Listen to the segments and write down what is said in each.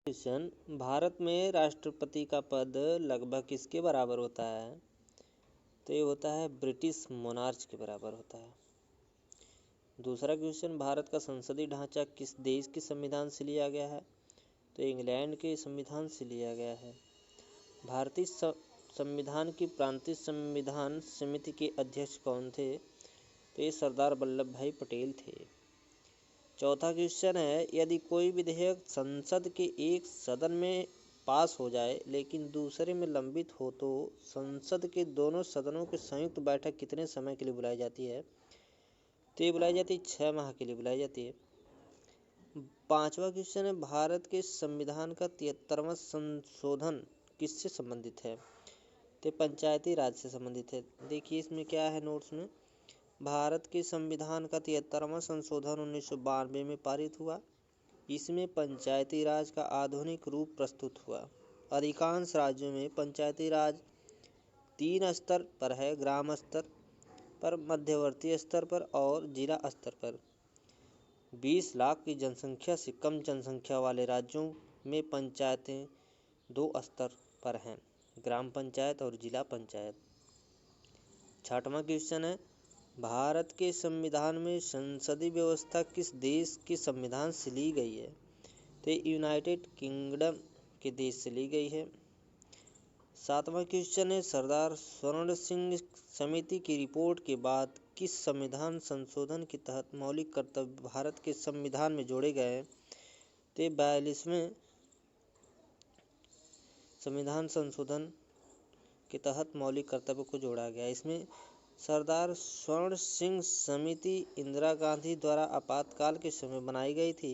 Question, Bharat में राष्ट्रपति का पद लगभग किसके बराबर होता है? तो ये होता है ब्रिटिश मोनार्च के बराबर होता है। दूसरा क्वेश्चन, भारत का संसदीय ढांचा किस देश के संविधान से लिया गया है? तो इंग्लैंड के संविधान से लिया गया है। भारतीय संविधान की प्रांतीय संविधान समिति के अध्यक्ष कौन थे? तो ये सरदार वल्लभ भाई पटेल थे। चौथा क्वेश्चन है, यदि कोई विधेयक संसद के एक सदन में पास हो जाए लेकिन दूसरे में लंबित हो तो संसद के दोनों सदनों की संयुक्त बैठक कितने समय के लिए बुलाई जाती है? तो ये बुलाई जाती है 6 माह के लिए बुलाई जाती है। पांचवा क्वेश्चन है, भारत के संविधान का 73वां संशोधन किससे संबंधित है? तो पंचायती राज से संबंधित है। देखिए इसमें क्या है नोट्स में, भारत के संविधान का 73वां संशोधन 1992 में पारित हुआ। इसमें पंचायती राज का आधुनिक रूप प्रस्तुत हुआ। अधिकांश राज्यों में पंचायती राज 3 स्तर पर है, ग्राम स्तर पर, मध्यवर्ती स्तर पर और जिला स्तर पर। 20 लाख की जनसंख्या से कम जनसंख्या वाले राज्यों में पंचायतें 2 स्तर पर हैं, ग्राम पंचायत और जिला पंचायत। छठवां क्वेश्चन है, भारत के संविधान में संसदीय व्यवस्था किस देश के संविधान से ली गई है? तो यूनाइटेड किंगडम के देश से ली गई है। सातवां क्वेश्चन है, सरदार स्वर्ण सिंह समिति की रिपोर्ट के बाद किस संविधान संशोधन के तहत मौलिक कर्तव्य भारत के संविधान में जोड़े गए? तो 42वें संविधान संशोधन के तहत मौलिक कर्तव्य को जोड़ा गया। इसमें सरदार स्वर्ण सिंह समिति इंदिरा गांधी द्वारा आपातकाल के समय बनाई गई थी।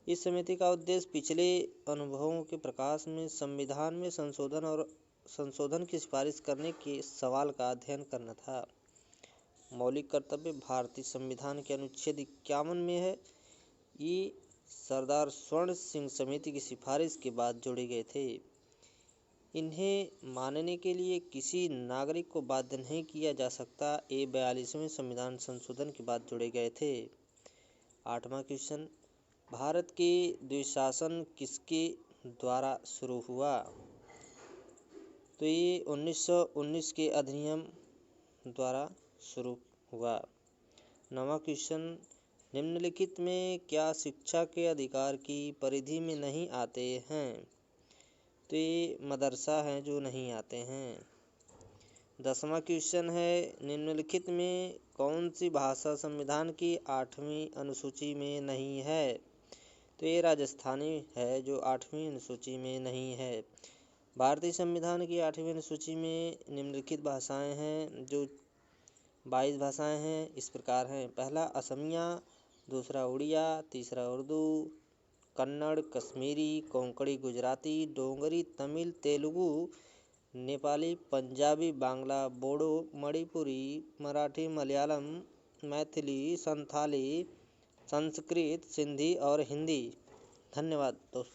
इस समिति का उद्देश्य पिछले अनुभवों के प्रकाश में संविधान में संशोधन की सिफारिश करने के सवाल का अध्ययन करना था। मौलिक कर्तव्य भारतीय संविधान के अनुच्छेद 51 में है। ये सरदार स्वर्ण सिंह समिति की सिफारिश के बाद जोड़े गए थे। इन्हें मानने के लिए किसी नागरिक को बाध्य नहीं किया जा सकता। ये 42वें संविधान संशोधन के बाद जोड़े गए थे। आठवां क्वेश्चन, भारत के द्विशासन किसके द्वारा शुरू हुआ? तो ये 1919 के अधिनियम द्वारा शुरू हुआ। नौवां क्वेश्चन, निम्नलिखित में क्या शिक्षा के अधिकार की परिधि में नहीं आते हैं? तो ये मदरसा हैं जो नहीं आते हैं। 10वां क्वेश्चन है, निम्नलिखित में कौन सी भाषा संविधान की 8वीं अनुसूची में नहीं है? तो ये राजस्थानी है जो 8वीं अनुसूची में नहीं है। भारतीय संविधान की 8वीं अनुसूची में निम्नलिखित भाषाएं हैं जो 22 भाषाएं हैं, इस प्रकार हैं। पहला असमिया, दूसरा उड़िया, तीसरा उर्दू, कन्नड़, कश्मीरी, कोंकणी, गुजराती, डोगरी, तमिल, तेलुगु, नेपाली, पंजाबी, बांग्ला, बोडो, मणिपुरी, मराठी, मलयालम, मैथिली, संथाली, संस्कृत, सिंधी और हिंदी। धन्यवाद दोस्तों।